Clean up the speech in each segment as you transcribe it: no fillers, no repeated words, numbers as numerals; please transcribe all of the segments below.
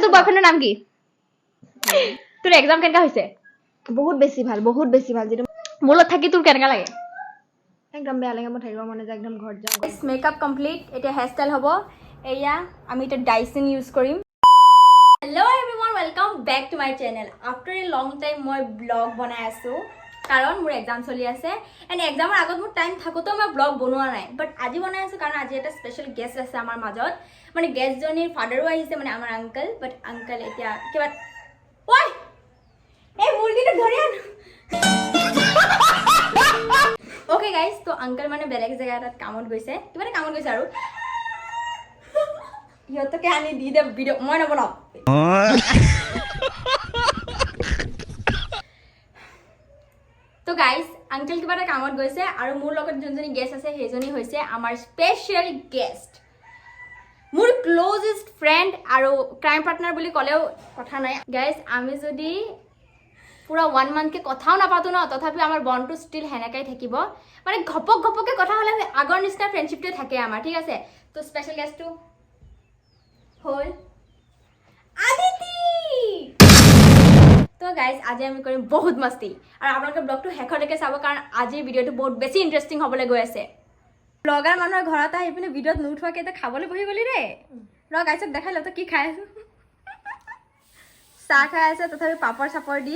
তোৰ বয়ফ্ৰেণ্ডৰ নাম কি তোৰ এক্সাম কেনেকা হৈছে বহুত বেছি ভাল যেটো মোৰ লগত থাকি তোৰ কেনেকা লাগে একদম বেয়া লাগে মই থাকিব মনে যায় একদম ঘৰত যাওঁ মেকআপ কমপ্লিট এতিয়া হেয়াৰ ষ্টাইল হ'ব এয়া আমি এতিয়া ডাইসন ইউজ কৰিম hello' everyone welcome back to my channel after a long time মই ব্লগ বনাই আছো কাৰণ মোৰ এক্সাম চলি আছে এণ্ড এক্সামৰ আগত মোৰ টাইম থাকোঁতেও মই ব্লগ বনোৱা নাই বাট আজি বনাই আছো কাৰণ আজি এটা স্পেচিয়েল গেষ্ট আছে আমাৰ মাজত মানে গেষ্টজনীৰ ফাদাৰো আহিছে মানে আমাৰ আংকল বাট আংকল এতিয়া কিবা ঐ এই মুৰ্গীটো ধৰি আন ওকে গাইজ তো আংকল মানে বেলেগ জেগা এটাত কামত গৈছে কিবা এটা কামত গৈছে আৰু সিহঁতকে আনি দি দে ভিডিঅ' মই নবনাওঁ তো গাইজ আংকল কিবা এটা কামত গৈছে আৰু মোৰ লগত যোনজনী গেষ্ট আছে সেইজনী হৈছে আমাৰ স্পেচিয়েল গেষ্ট মোৰ ক্লোজেষ্ট ফ্ৰেণ্ড আৰু ক্ৰাইম পাৰ্টনাৰ বুলি ক'লেও কথা নাই গাইজ আমি যদি পুৰা 1 মান্থকে কথাও নাপাতো ন তথাপিও আমাৰ বণ্ডটো ষ্টিল সেনেকাই থাকিব মানে ঘপককে কথা হ'লে আগৰ নিচিনা ফ্ৰেণ্ডশ্বিপটোৱে থাকে আমাৰ ঠিক আছে তো স্পেচিয়েল গেষ্টটো হ'ল আদিতি তো গাইজ আজি আমি কৰিম বহুত মস্তি আৰু আপোনালোকে ব্লগটো শেষলৈকে চাব কাৰণ আজিৰ ভিডিঅ'টো বহুত বেছি ইণ্টাৰেষ্টিং হ'বলৈ গৈ আছে ব্লগাৰ মানুহৰ ঘৰত আহি পিনে ভিডিঅ'ত নুঠোৱাকৈ এতিয়া খাবলৈ বহি গ'লি দেই ৰ গাইজক দেখাই ল তই কি খাই আছো চাহ খাই আছে তথাপি পাপৰ চাপৰ দি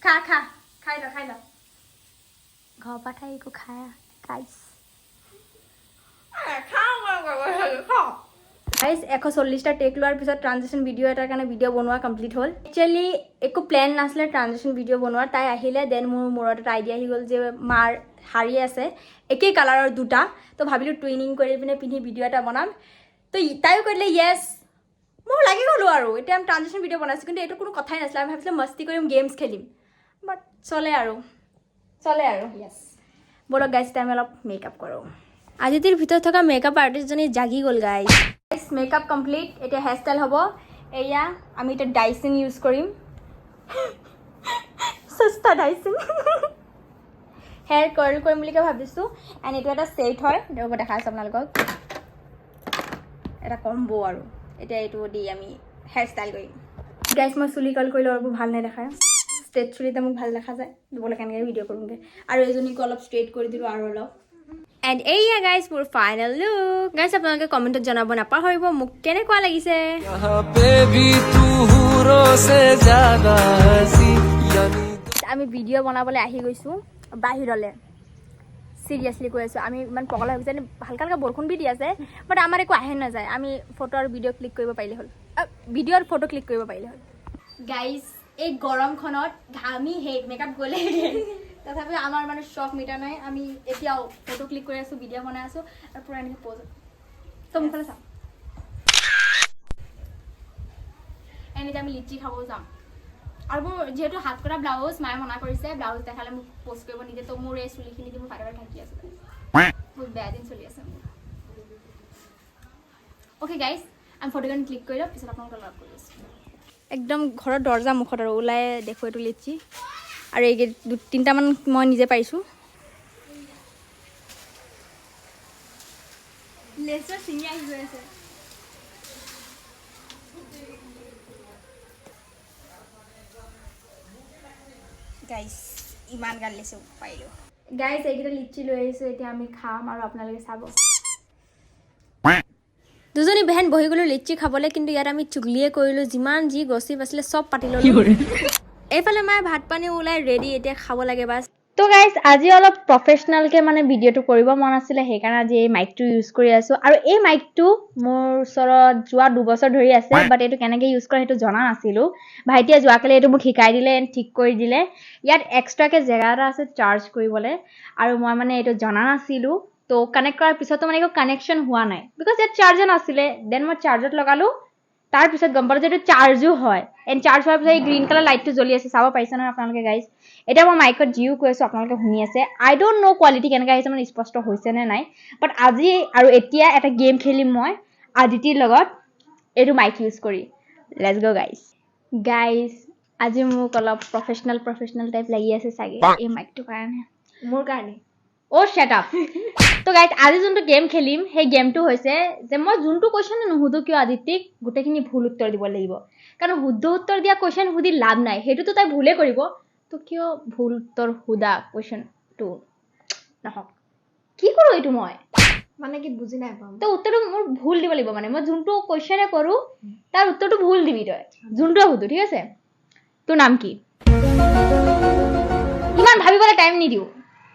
খা খাই ল ঘৰৰ পৰা খাই একো খাই গাইজ 140টা টেক লোৱাৰ পিছত ট্ৰানজেকশ্যন ভিডিঅ' এটাৰ কাৰণে ভিডিঅ' বনোৱা কমপ্লিট হ'ল একচুৱেলি একো প্লেন নাছিলে ট্ৰানজেকশ্যন ভিডিঅ' বনোৱাৰ তাই আহিলে দেন মোৰ মূৰত এটা আইডিয়া আহি গ'ল যে মাৰ শাৰী আছে একেই কালাৰৰ দুটা তো ভাবিলোঁ টুইনিং কৰি পিনে পিন্ধি ভিডিঅ' এটা বনাম তো তাইও কৰিলে য়েছ মই লাগি গ'লোঁ আৰু এতিয়া আমি ট্ৰানজেকশ্যন ভিডিঅ' বনাইছোঁ কিন্তু এইটো কোনো কথাই নাছিলে আমি ভাবিছিলোঁ মস্তি কৰিম গেমছ খেলিম বাট চলে আৰু য়েছ বলক গাইজ এতিয়া আমি অলপ মেকআপ কৰোঁ আদিতিৰ ভিতৰত থকা মেকআপ আৰ্টিষ্টজনী জাগি গ'ল গাইজ মেকআপ কমপ্লিট এতিয়া হেয়াৰ ষ্টাইল হ'ব এয়া আমি এতিয়া ডাইসন ইউজ কৰিম সস্তা ডাইসন হেয়াৰ কাৰ্ল কৰিম বুলিকে ভাবিছোঁ এণ্ড এইটো এটা ছেট হয় এইটো দেখা আছোঁ আপোনালোকক এটা কম্বো আৰু এতিয়া এইটো দি আমি হেয়াৰ ষ্টাইল কৰিম গাইজ মই চুলি কাৰ্ল কৰিলে অলপ ভাল নেদেখায় ষ্ট্ৰেট চুলিতে মোক ভাল দেখা যায় দিবলৈ কেনেকৈ ভিডিঅ' কৰোঁগৈ আৰু এজনীকো অলপ ষ্ট্ৰেট কৰি দিলোঁ আৰু অলপ এণ্ড এয়া গাইজ মোৰ ফাইনেল লুক গাইজ আপোনালোকে কমেণ্টত জনাব নাপাহৰিব মোক কেনেকুৱা লাগিছে আমি ভিডিঅ' বনাবলৈ আহি গৈছোঁ বাহিৰলৈ চিৰিয়াছলি কৈ আছোঁ আমি ইমান পগলা হৈ গৈছে হালকা হালকা বৰষুণ দি আছে বাট আমাৰ একো আহে নাযায় আমি ফটো আৰু ভিডিঅ' ক্লিক কৰিব পাৰিলে হ'ল ভিডিঅ'ৰ ফটো ক্লিক কৰিব পাৰিলে হ'ল গাইজ এই গৰমখনত ঘামি মেকআপ গ'লে তথাপিও আমাৰ মানে চখ মিটা নাই আমি এতিয়াও ফটো ক্লিক কৰি আছোঁ ভিডিঅ' বনাই আছোঁ আৰু পূৰা এনেকৈ প'জ তো মুখলৈ চাওঁ এনেকৈ আমি লিচি খাব যাম আৰু মোৰ যিহেতু হাত কৰা ব্লাউজ মায়ে মনা কৰিছে ব্লাউজ দেখালে মোক প'ষ্ট কৰিব নিদিয়ে তো মোৰ এই চুলিখিনি দি মোৰ ফাটাৰ থাকি আছে বহুত বেয়া দিন চলি আছে মোৰ অ'কে গাইজ আমি ফটোখন ক্লিক কৰি লওঁ পিছত আপোনালোকক লগ কৰি আছোঁ একদম ঘৰৰ দৰ্জা মুখত আৰু ওলাই দেখোঁ এইটো লিচি আৰু এই 2-3টামান মই নিজে পাৰিছোঁ লেচৰ ছিঙি আহি গৈ আছে গাইজ ইমান গাল লেচু পাৰিলোঁ গাইজ এইকেইটা লিচি লৈ আহিছোঁ এতিয়া আমি খাম আৰু আপোনালোকে চাব দুজনী বেহেন বহি গ'লোঁ লিচি খাবলৈ কিন্তু ইয়াত আমি চুগলিয়ে কৰিলোঁ যিমান যি গছিপ আছিলে চব পাতি ল'লোঁ এইফালে মায়ে ভাত পানী ওলাই ৰেডি এতিয়া খাব লাগে বাছ তো গাইজ আজি অলপ প্ৰফেচনেলকৈ মানে ভিডিঅ'টো কৰিব মন আছিলে সেইকাৰণে আজি এই মাইকটো ইউজ কৰি আছোঁ আৰু এই মাইকটো মোৰ ওচৰত যোৱা 2 বছৰ ধৰি আছে বাট এইটো কেনেকৈ ইউজ কৰে সেইটো জনা নাছিলোঁ ভাইটিয়ে যোৱাকালি এইটো মোক শিকাই দিলে ঠিক কৰি দিলে ইয়াত এক্সট্ৰাকৈ জেগা এটা আছে চাৰ্জ কৰিবলৈ আৰু মই মানে এইটো জনা নাছিলোঁ তো কানেক্ট কৰাৰ পিছতো মানে একো কানেকশ্যন হোৱা নাই বিকজ ইয়াত চাৰ্জাৰ নাছিলে দেন মই চাৰ্জত লগালোঁ তাৰপিছত গম পালোঁ যে এইটো চাৰ্জো হয় এণ্ড চাৰ্জ হোৱাৰ পিছত এই গ্ৰীণ কালাৰ লাইটটো জ্বলি আছে চাব পাৰিছে নহয় আপোনালোকে গাইজ এতিয়া মই মাইকত জিও কৈ আছোঁ আপোনালোকে শুনি আছে আই ডোণ্ট ন' কোৱালিটি কেনেকৈ আহিছে মানে স্পষ্ট হৈছে নে নাই বাট আজি আৰু এতিয়া এটা গেম খেলিম মই আদিতিৰ লগত এইটো মাইক ইউজ কৰি লেটছ গ' গাইজ আজি মোক অলপ প্ৰফেচনেল টাইপ লাগি আছে চাগে এই মাইকটোৰ কাৰণে মোৰ কাৰণে অ শ্বাট আপ তো গাইজ আজি যোনটো গেম খেলিম সেই গেমটো হৈছে যে মই যোনটো কুৱেশ্যন নুসুধো কিয় আদিত্যক গোটেইখিনি ভুল উত্তৰ দিব লাগিব কাৰণ শুদ্ধ উত্তৰ দিয়া কুৱেশ্যন সুধি লাভ নাই সেইটোতো তাই ভুলে কৰিব তো কিয় ভুল উত্তৰ সুধা কুৱেশ্যনটো নহওক কি কৰোঁ এইটো মই মানে কি বুজি নাই পাম তো উত্তৰটো মোৰ ভুল দিব লাগিব মানে মই যোনটো কুৱেশ্যনে কৰোঁ তাৰ উত্তৰটো ভুল দিবি তই যোনটোৱে সুধো ঠিক আছে তোৰ নাম কি ইমান ভাবিবলৈ টাইম নিদিওঁ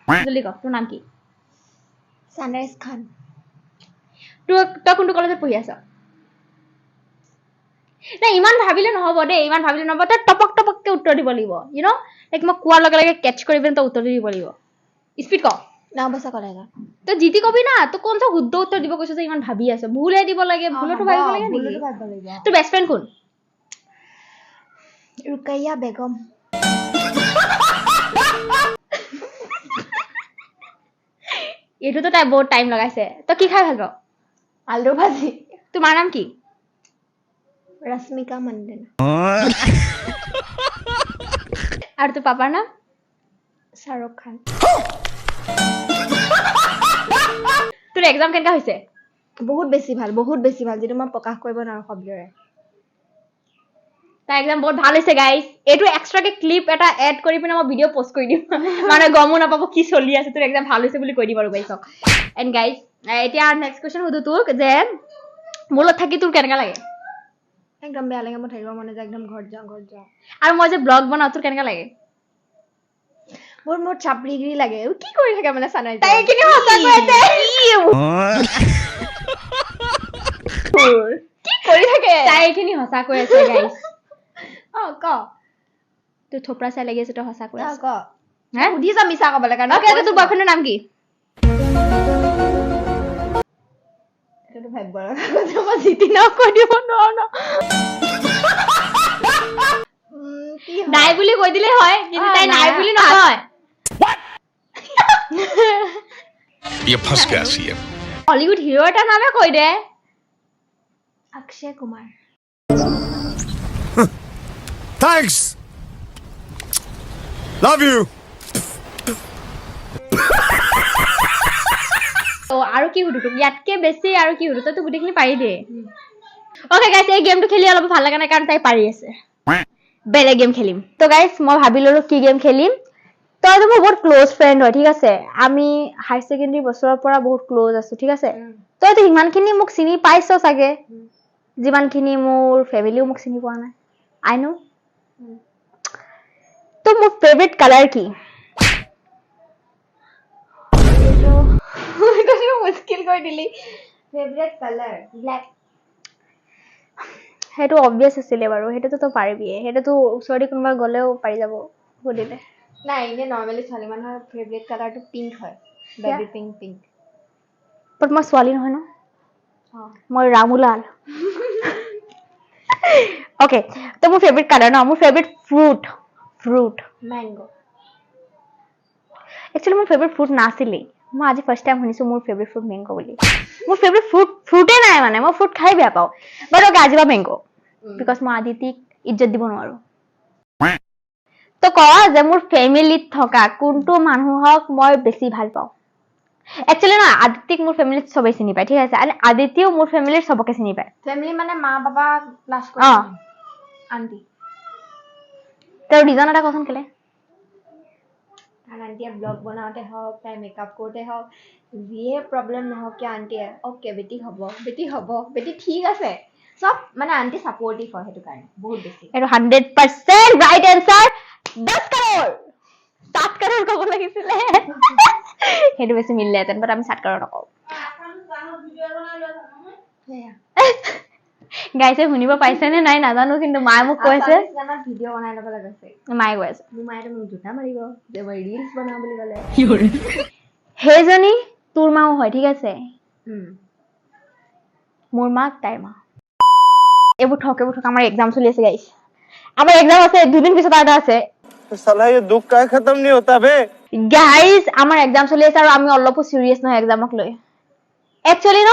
জলদি ক তোৰ নাম কি সানৰাইজ খান তই কোনটো কলেজত পঢ়ি আছ নাই ইমান ভাবিলে নহ'ব দেই ইমান ভাবিলে নহ'ব তই টপক টপককে উত্তৰ দিব লাগিব ইউ ন লাইক মই কোৱাৰ লগে লগে কেটচ কৰি পিনে তই উত্তৰটো দিব লাগিব স্পীড ক নাওবছা কলেজ তই জিতি কবি না তই কোন শুদ্ধ উত্তৰ দিব কৈছ যে ইমান ভাবি আছ ভুলে দিব লাগে ভুলতো ভাবিব লাগে নেকি তোৰ বেষ্ট ফ্ৰেণ্ড কোন ৰুকাইয়া বেগম এইটোতো তাই বহুত টাইম লগাইছে তই কি খাই ভাল পাৱ আলু ভাজি তোমাৰ নাম কি ৰশ্মিকা মণ্ডেনা আৰু তোৰ পাপাৰ নাম শাহৰুখ খান তোৰ এক্সাম কেনেকা হৈছে বহুত বেছি ভাল যিটো মই প্ৰকাশ কৰিব নোৱাৰো শব্দৰে তাৰ এক্সাম বহুত ভাল হৈছে গাইজ এইটো এক্সট্ৰাকে ক্লিপ এটা এড কৰি পিনে মই ভিডিঅ' পোষ্ট কৰি দিম মানে গমো নাপাব কি চলি আছে তোৰ এক্সাম ভাল হৈছে বুলি কৈ দিম আৰু গাইজক এণ্ড গাইজ এতিয়া নেক্সট কুৱেশ্যন সুধো তোক যে মোৰ লগত থাকি তোৰ কেনেকা লাগে একদম বেয়া লাগে মই থাকিব মনে যায় একদম ঘৰত যাওঁ আৰু মই যে ব্লগ বনাওঁ তোৰ কেনেকা লাগে মোৰ চাপৰিগিৰি লাগে কি কৰি থাকে মানে সানৰাইজ তাই এইখিনি সঁচা কৈ আছে কি কৰি থাকে তাই এইখিনি সঁচা কৈ আছে গাইজ ক তোৰ থোপৰা চাই লাগি আছে তই সঁচা কৈ আছ ক হা সুধিছ মিছা ক'বলৈ কাৰণে অকে তোৰ বয়ফ্ৰেণ্ডৰ নাম কি এইটো ভাবিব লগা কথা মই জিতি নাও কৈ দিব নোৱাৰো ন নাই বুলি কৈ দিলে হয় কিন্তু তাই নাই বুলি নহয় ये फंस गया सीएम হলিউড হিৰো এটাৰ নামে কৈ দে Akshay Kumar thanks love you আৰু কি সুধো তোক ইয়াতকে বেছি আৰু কি সুধো তইতো গোটেইখিনি পাৰি দে অকে গাইছ এই গেমটো খেলি অলপ ভাল লগা নাই কাৰণ তাই পাৰি আছে বেলেগ গেম খেলিম তো গাইছ মই ভাবি ললো কি গেম খেলিম তইতো মোৰ বহুত ক্ল'জ ফ্ৰেণ্ড হয় ঠিক আছে আমি হায়াৰ ছেকেণ্ডেৰী বছৰৰ পৰা বহুত ক্ল'জ আছো ঠিক আছে তইতো সিমানখিনি মোক চিনি পাইছ চাগে যিমানখিনি মোৰ ফেমিলিও মোক চিনি পোৱা নাই আই নো তো মোৰ ফেভৰেট কালাৰ কি মুস্কিল কৰি দিলি ফেভৰেট কালাৰ ব্লেক সেইটো অবভিয়াছ আছিলে বাৰু সেইটোতো তই পাৰিবিয়ে সেইটোতো ওচৰতে কোনোবা গ'লেও পাৰি যাব সুধিলে নাই এনে নৰ্মেলি ছোৱালী মানুহৰ ফেভৰেট কালাৰটো পিংক হয় বেবি পিংক বাট মই ছোৱালী নহয় ন মই ৰামুলাল অকে তো মোৰ ফেভৰেট কালাৰ ন মোৰ ফেভৰেট ফ্ৰুট মেংগো একচুৱেলি মোৰ ফেভৰেট ফ্ৰুট নাছিলেই মই আজি ফাৰ্ষ্ট টাইম শুনিছো মোৰ ফেভৰেট ফ্ৰুট মেংগো বুলি মোৰ ফেভৰেট ফ্ৰুটে নাই মানে মই ফ্ৰুট খাই বেয়া পাওঁ বাট অকে আজি বা মেংগো বিকজ মই আদিতিক ইজ্জত দিব নোৱাৰো তো ক যে মোৰ ফেমিলিত থকা কোনটো মানুহক মই বেছি ভাল পাওঁ একচুৱেলি ন আদিতিক মোৰ ফেমিলিত চবেই চিনি পায় ঠিক আছে আৰু আদিতিও মোৰ ফেমিলিৰ চবকে চিনি পায় ফেমিলি মানে মা বাবা প্লাছ আন্টি তোৰ ৰিজন এটা কচোন কেলে কাৰণ আন্টিয়ে ব্লগ বনাওঁতে হওক তাই মেকআপ কৰোঁতে হওক যিয়ে প্ৰব্লেম নহওক কিয় আন্টিয়ে অ'কে বেটি হ'ব বেটি ঠিক আছে চব মানে আন্টি ছাপৰ্টিভ হয় সেইটো কাৰণে বহুত বেছি এইটো 100% ৰাইট এনসাৰ 10 crore 7 crore ক'ব লাগিছিলে সেইটো বেছি মিলিলেহেঁতেন বাট আমি 7 crore নকওঁ গাইছে শুনিব পাইছে নে নাই নাজানো কিন্তু মায়ে মোক কৈ আছে ভিডিঅ' বনাই ল'ব লাগিছে মায়ে কৈ আছে মোৰ মায়ে মোক জোতা মাৰিব যে মই ৰিলছ বনাওঁ বুলি ক'লে সেইজনী তোৰ মাও হয় ঠিক আছে মোৰ মা তাইৰ মা এইবোৰ ঠক আমাৰ এক্সাম চলি আছে গাইছ আমাৰ এক্সাম আছে দুদিন পিছত এটা আছে साला ये दुख का खत्म नहीं होता बे গাইজ আমাৰ এক্সাম চলি আছে আৰু আমি অলপো চিৰিয়াছ নহয় এক্সামক লৈ একচুৱেলি ন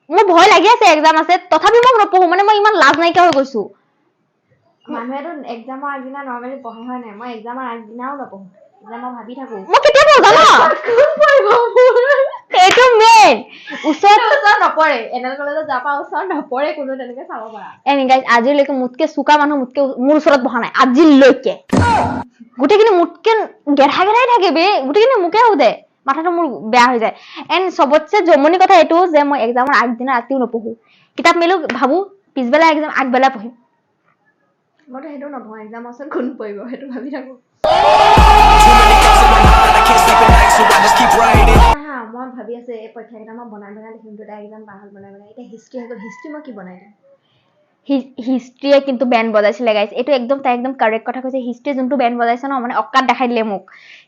মোৰ ভয় লাগি আছে এক্সাম আছে তথাপি মই নপঢ়ো মানে মই ইমান লাজ নাইকিয়া হৈ গৈছো মানুহেতো এক্সামৰ আগদিনা নৰ্মেলি পঢ়ে হয় নাই মই এক্সামৰ আগদিনাও নপঢ়ো যে মই ভাবি থাকো মই কেতিয়া পঢ়ো জানো এইটো মেইন ওচৰত নপৰে এনেল কলেজত যাবা ওচৰত নপৰে কোনো তেনেকে চাব পাৰা এনি গাইজ আজিলৈকে মোতকে চোকা মানুহ মোতকে মোৰ ওচৰত বহা নাই আজিলৈকে গোটেইখিনি মোতকে গেধাই থাকে বে গোটেইখিনি মোকে সোধে মাথাটো মোৰ বেয়া হৈ যায় এণ্ড চবতছে জমনি কথা এইটো যে মই এক্সামৰ আগদিনা ৰাতিও নপঢ়ো কিতাপ মেলো ভাবো পিছবেলা এক্সাম আগবেলা পঢ়িম মইতো সেইটো নপঢ়ো এক্সামৰ ওচৰত কোন পৰিব সেইটো ভাবি থাকো মই ভাবি আছো এই পৰীক্ষা কেইটা মই বনাই লিখিম দুটা এক্সাম পাৰ হ'ল বনাই এতিয়া হিষ্ট্ৰী হৈ গ'ল হিষ্ট্ৰী মই কি বনাই দিম হিষ্ট্ৰীয়ে কিন্তু বেণ্ড বজাইছিলে গাইছ এইটো একদম তাই একদম কাৰেক্ট কথা কৈছে হিষ্ট্ৰী যোনটো বেণ্ড বজাইছে ন মানে অকাত দেখাই দিলে মোক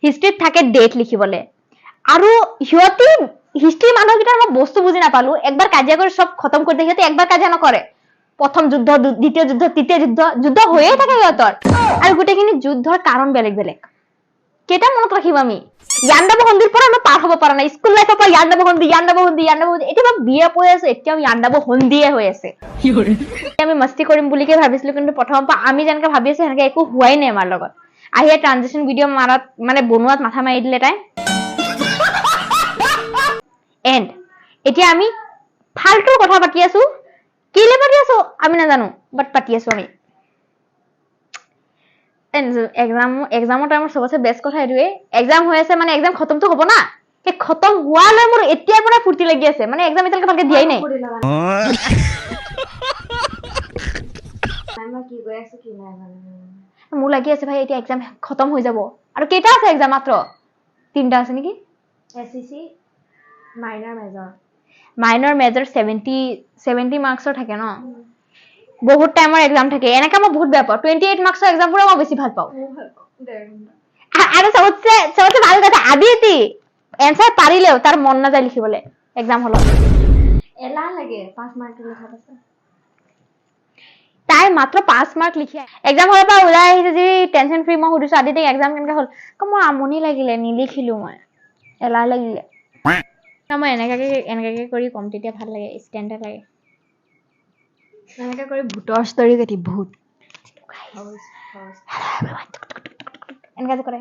হিষ্ট্ৰীত থাকে ডেট লিখিবলে আৰু সিহঁতি হিষ্ট্ৰী মানুহকেইটাৰ মই বস্তু বুজি নাপালো একবাৰ কাজিয়া কৰি সব খতম কৰি দিয়ে সিহঁতে একবাৰ কাজিয়া নকৰে প্ৰথম যুদ্ধ দ্বিতীয় যুদ্ধ তৃতীয় যুদ্ধ হৈয়ে থাকে সিহঁতৰ আৰু গোটেইখিনি যুদ্ধৰ কাৰণ বেলেগ বেলেগ কেইটা মনত ৰাখিম আমি ইয়াণ্ডাবু সন্ধিৰ পৰা মই পাৰ হ'ব পৰা নাই স্কুল লাইফৰ পৰা ইয়াণ্ডাবু সন্ধি এতিয়া মই বিয়ে পঢ়ি আছো এতিয়াও ইয়াণ্ডাবু সন্ধিয়ে হৈ আছে আমি মস্তি কৰিম বুলিকে ভাবিছিলো কিন্তু প্ৰথমৰ পৰা আমি যেনেকে ভাবি আছো সেনেকে একো হোৱাই নাই আমাৰ লগত আহিয়ে ট্ৰানজিশন ভিডিঅ' মাৰাত মানে বনোৱাত মাথা মাৰি দিলে তাই এণ্ড এতিয়া আমি ফাল্টু কথা পাতি আছো কেলে পাতি আছো আমি নাজানো বাট পাতি আছো আমি এক্সামৰ টাইমৰ চবতছে বেষ্ট কথা এইটোৱে এক্সাম হৈ আছে মানে এক্সাম খতমটো হ'ব না সেই খতম হোৱালৈ মোৰ এতিয়াৰ পৰা ফূৰ্তি লাগি আছে মানে এক্সাম এতিয়ালৈকে ভালকে দিয়াই নাই মই কি গৈ আছো কি নাই মোৰ লাগি আছে ভাই এতিয়া এক্সাম খতম হৈ যাব আৰু কেইটা আছে এক্সাম মাত্ৰ 3টা আছে নেকি এছইচি মাইনৰ মেজৰ 70 মাৰ্কছৰ থাকে ন বহুত টাইমৰ এক্সাম থাকে এনেকা মই বহুত বেয়া পাওঁ 28 মাৰ্কছৰ এক্সামবোৰ মই বেছি ভাল পাওঁ আৰু চবতছে ভাল কথা আদিতি এনচাৰ পাৰিলেও তাৰ মন নাযায় লিখিবলৈ এক্সাম হলত এলাহ লাগে 5 মাৰ্ক লিখা আছে তাই মাত্ৰ 5 মাৰ্ক লিখি এক্সাম হলৰ পৰা ওলাই আহিছে যি টেনচন ফ্ৰী মই সুধিছো আদিতি এক্সাম কেনেকা হ'ল মোৰ আমনি লাগিলে নিলিখিলো মই এলাহ লাগিলে মই এনেকাকে কৰি কম তেতিয়া ভাল লাগে ষ্টেণ্ডাৰ্ড লাগে এনেকে কৰি ভূতৰ ষ্টৰী কাটি ভূত এনেকা কৰে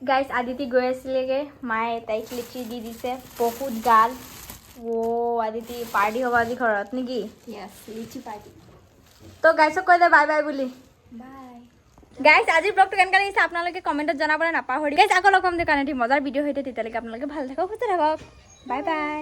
গাইজ আদিতি গৈ আছিলেগে মায়ে তাইক লিচি দি দিছে বহুত গাল আদিতি পাৰ্টি হ'ব আজি ঘৰত নেকি লিচি পাৰ্টি তো গাইজক কৈ দে বাই বাই বুলি গাইজ আজি ব্লগটো কেনেকৈ লাগিছে আপোনালোকে কমেণ্টত জনাবলৈ নাপাহৰি গাইজ আকৌ লগ পাম দে কাৰণে মজাৰ ভিডিঅ' সৈতে তেতিয়ালৈকে আপোনালোকে ভাল থাকক সুস্থ থাকক বাই বাই